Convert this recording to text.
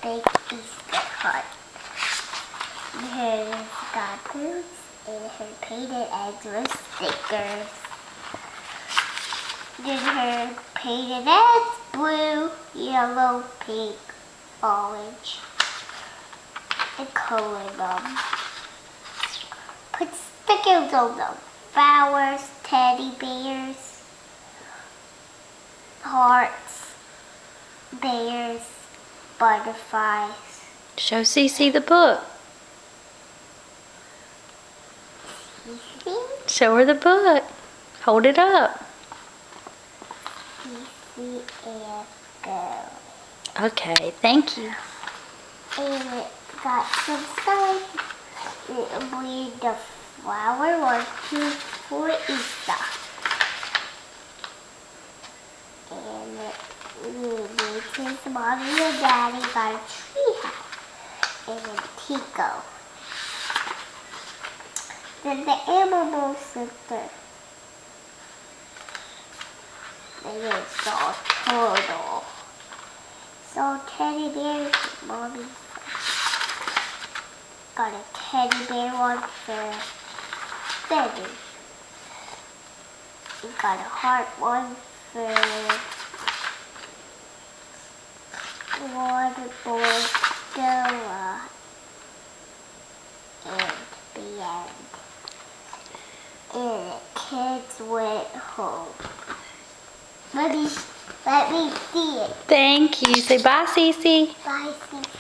big Easter hunt. Her got boots and her painted eggs with stickers. Then her painted eggs, blue, yellow, pink, orange, and colored them. Put stickers on them. Flowers, teddy bears, hearts, bears, butterflies. Show Cece the book. See? Show her the book. Hold it up. See and go. Okay, thank you. And it got some signs. We the flower was too for Easter. And his mommy and daddy got a tree house and a Tico. Then the animal center. They saw a turtle. Saw teddy bear. Mommy got a teddy bear one for Betty. We got a heart one for Water Boy Stella. And the end. And the kids went home. Let me see it. Thank you. Say bye, Cece. Bye, Cece.